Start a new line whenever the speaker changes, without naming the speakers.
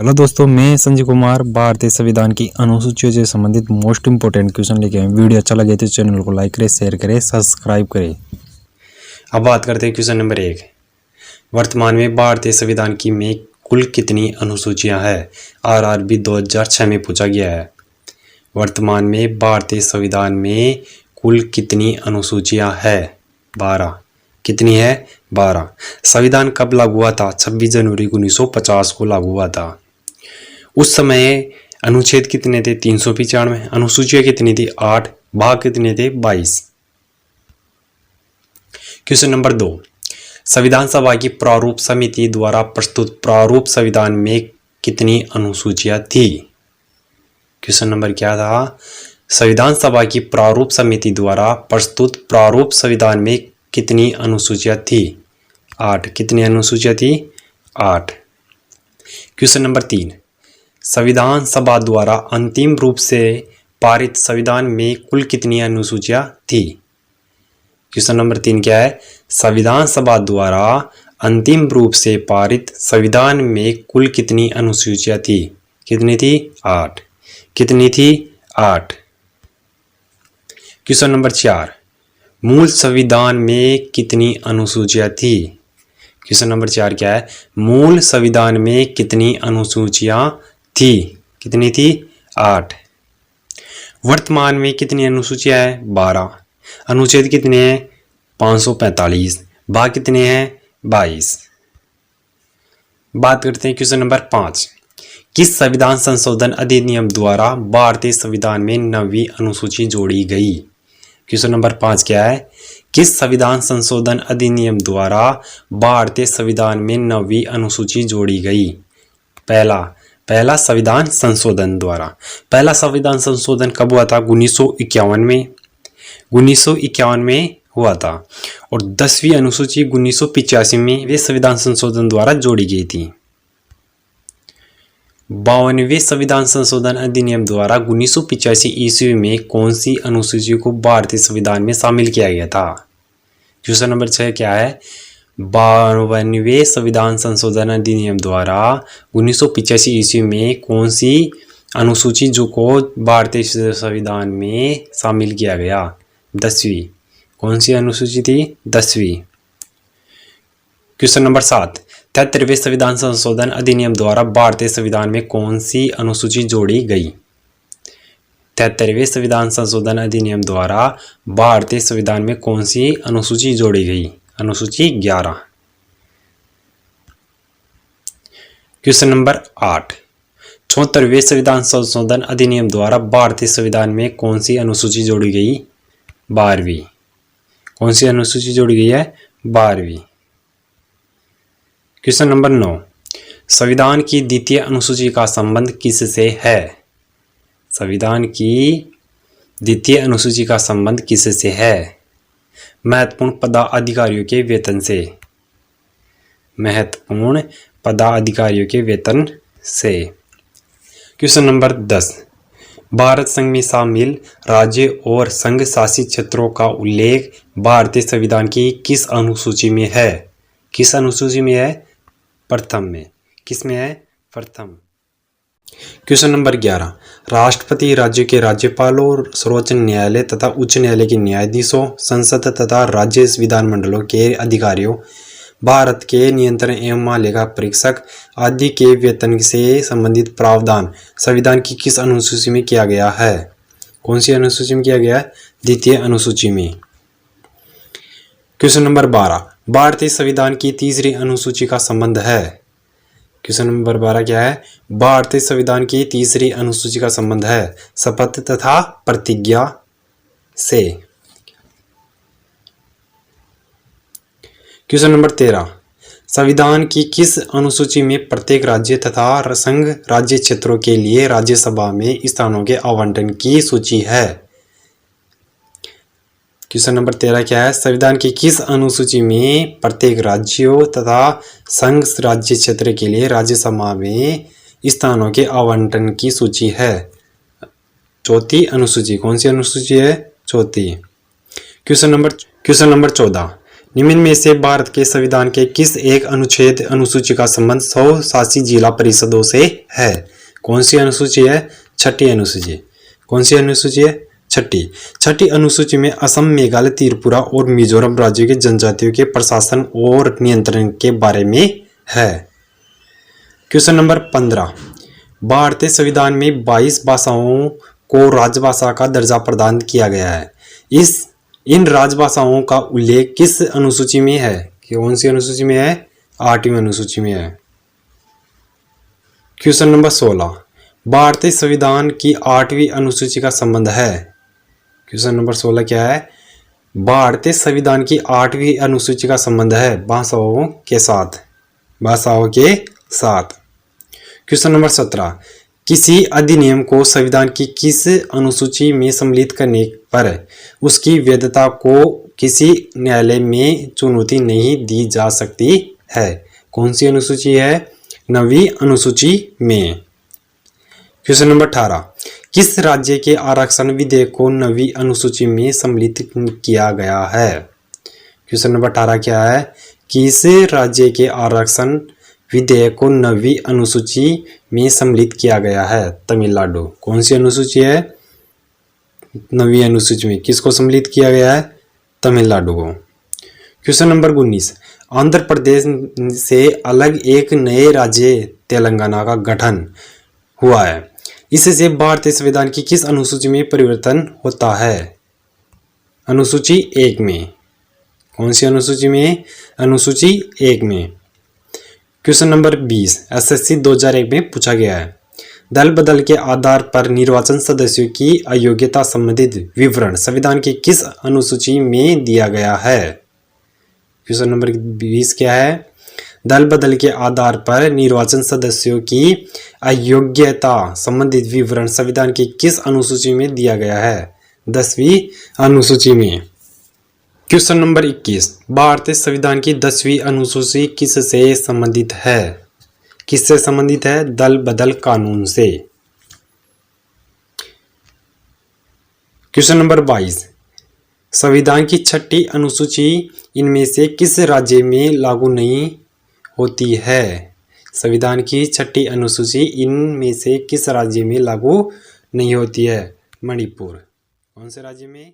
Hello दोस्तों, मैं संजय कुमार भारतीय संविधान की अनुसूचियों से संबंधित मोस्ट इंपोर्टेंट क्वेश्चन लेके आए। वीडियो अच्छा लगे तो चैनल को लाइक करें, शेयर करें, सब्सक्राइब करें।
अब बात करते हैं क्वेश्चन नंबर 1। वर्तमान में भारतीय संविधान की में कुल कितनी अनुसूचियां हैं? आरआरबी 2006 में पूछा गया है। वर्तमान में भारतीय संविधान में कुल कितनी अनुसूचियां हैं? 12। कितनी है? 12। संविधान कब लागू हुआ था? 26 जनवरी 1950 को लागू हुआ था। उस समय अनुच्छेद कितने थे? 395। अनुसूचियां कितनी थी? 8। भाग कितने थे? 22। Question number 2। संविधान सभा की प्रारूप समिति द्वारा प्रस्तुत प्रारूप संविधान में कितनी अनुसूचियां थी? क्वेश्चन नंबर क्या था? संविधान सभा की प्रारूप समिति द्वारा प्रस्तुत प्रारूप संविधान में कितनी अनुसूचियां थी? 8। कितनी अनुसूचियां थी? 8। Question number 3। संविधान सभा द्वारा अंतिम रूप से पारित संविधान में कुल कितनी अनुसूचियां थी? क्वेश्चन नंबर 3 क्या है? संविधान सभा द्वारा अंतिम रूप से पारित संविधान में कुल कितनी अनुसूचियां थी? कितनी थी? 8। कितनी थी? 8। Question number 4। मूल संविधान में कितनी अनुसूचियां थी? क्वेश्चन नंबर 4 क्या है? मूल संविधान में कितनी अनुसूचियां थी? कितनी थी? 8। वर्तमान में कितनी अनुसूचियां हैं? 12। अनुच्छेद कितने हैं? 545। भाग कितने हैं? 22। बात करते हैं क्वेश्चन नंबर 5। किस संविधान संशोधन अधिनियम द्वारा भारतीय संविधान में 9वीं अनुसूची जोड़ी गई? क्वेश्चन नंबर 5 क्या है? किस संविधान संशोधन अधिनियम द्वारा भारतीय संविधान में 9वीं अनुसूची जोड़ी गई? पहला संविधान संशोधन द्वारा। पहला संविधान संशोधन कब हुआ था? 1951 में। 1951 में हुआ था। और 10वीं अनुसूची 1985 में वे संविधान संशोधन द्वारा जोड़ी गई थी। 52वें संविधान संशोधन अधिनियम द्वारा 1985 ईस्वी में कौन सी अनुसूची को भारतीय संविधान में शामिल किया गया था? क्वेश्चन नंबर 6 क्या है? 52वें संविधान संशोधन अधिनियम द्वारा 1985 ईस्वी में कौन सी अनुसूची जो को भारतीय संविधान में शामिल किया गया? 10वीं। कौन सी अनुसूची थी? 10वीं। Question number 7। 73वें संविधान संशोधन अधिनियम द्वारा भारतीय संविधान में कौन सी अनुसूची जोड़ी गई? 73वें संविधान संशोधन अधिनियम द्वारा भारतीय संविधान में कौन सी अनुसूची जोड़ी गई? अनुसूची 11। Question number 8। 74वें संविधान संशोधन अधिनियम द्वारा भारतीय संविधान में कौन सी अनुसूची जोड़ी गई? 12वीं। कौन सी अनुसूची जोड़ी गई है? 12वीं। Question number 9। संविधान की द्वितीय अनुसूची का संबंध किससे है? संविधान की द्वितीय अनुसूची का संबंध किससे है? महत्वपूर्ण पदाधिकारियों के वेतन से। महत्वपूर्ण पदाधिकारियों के वेतन से। Question number 10। भारत संघ में शामिल राज्य और संघ शासित क्षेत्रों का उल्लेख भारतीय संविधान की किस अनुसूची में है? किस अनुसूची में है? प्रथम में। किस में है? प्रथम। Question number 11। राष्ट्रपति, राज्य के राज्यपालों, सर्वोच्च न्यायालय तथा उच्च न्यायालय के न्यायाधीशों, संसद तथा राज्य विधानमंडलों के अधिकारियों, भारत के नियंत्रण एवं महालेखा परीक्षक आदि के वेतन से संबंधित प्रावधान संविधान की किस अनुसूची में किया गया है? कौन सी अनुसूची में किया गया है? द्वितीय अनुसूची में। Question number 12। भारतीय संविधान की तीसरी अनुसूची का संबंध है? क्वेश्चन नंबर 12 क्या है? भारतीय संविधान की तीसरी अनुसूची का संबंध है शपथ तथा प्रतिज्ञा से। Question number 13। संविधान की किस अनुसूची में प्रत्येक राज्य तथा संघ राज्य क्षेत्रों के लिए राज्यसभा में स्थानों के आवंटन की सूची है? क्वेश्चन नंबर 13 क्या है? संविधान की किस अनुसूची में प्रत्येक राज्यों तथा संघ राज्य क्षेत्र के लिए राज्यसभा में स्थानों के आवंटन की सूची है? चौथी अनुसूची। कौन सी अनुसूची है? चौथी। Question number 14। निम्न में से भारत के संविधान के किस एक अनुच्छेद अनुसूची का संबंध 100 शासी जिला परिषदों से है? कौन सी अनुसूची है? छठी अनुसूची। कौन सी अनुसूची है? छठी अनुसूची में असम, मेघालय, त्रिपुरा और मिजोरम राज्यों के जनजातियों के प्रशासन और नियंत्रण के बारे में है। क्वेश्चन नंबर 15, भारतीय संविधान में 22 भाषाओं को राजभाषा का दर्जा प्रदान किया गया है। इन राजभाषाओं का उल्लेख किस अनुसूची में है? कौन सी अनुसूची में है? 8वीं अनुसूची में है। क्वेश्चन नंबर 16, भारतीय संविधान की 8वीं अनुसूची का संबंध है। क्वेश्चन नंबर 16 क्या है? भारतीय संविधान की 8वीं अनुसूची का संबंध है भाषाओं के साथ। क्वेश्चन नंबर 17, किसी अधिनियम को संविधान की किस अनुसूची में सम्मिलित करने पर उसकी वैधता को किसी न्यायालय में चुनौती नहीं दी जा सकती है? कौन सी अनुसूची है? 9वीं अनुसूची में। क्वेश्चन नंबर 18, किस राज्य के आरक्षण विधेयक को 9वीं अनुसूची में सम्मिलित किया गया है? क्वेश्चन नंबर 18 क्या है? किस राज्य के आरक्षण विधेयक को 9वीं अनुसूची में सम्मिलित किया गया है? तमिलनाडु। कौन सी अनुसूची है? 9वीं अनुसूची में किसको सम्मिलित किया गया है? तमिलनाडु को। क्वेश्चन नंबर 19, आंध्र प्रदेश से अलग एक नए राज्य तेलंगाना का गठन हुआ है। इससे भारतीय संविधान की किस अनुसूची में परिवर्तन होता है? अनुसूची 1 में। कौन सी अनुसूची में? अनुसूची 1 में। क्वेश्चन नंबर 20, एसएससी 2001 में पूछा गया है। दल बदल के आधार पर निर्वाचन सदस्यों की अयोग्यता संबंधित विवरण संविधान की किस अनुसूची में दिया गया है? क्वेश्चन नंबर 20 क्या है? दल बदल के आधार पर निर्वाचन सदस्यों की अयोग्यता संबंधित विवरण संविधान की किस अनुसूची में दिया गया है? 10वीं अनुसूची में। क्वेश्चन नंबर 21, भारतीय संविधान की 10वीं अनुसूची किससे संबंधित है? किससे संबंधित है? दल बदल कानून से। क्वेश्चन नंबर 22, संविधान की 6ठी अनुसूची इनमें से किस राज्य में लागू नहीं होती है? संविधान की 6ठी अनुसूची इनमें से किस राज्य में लागू नहीं होती है? मणिपुर। कौन से राज्य में?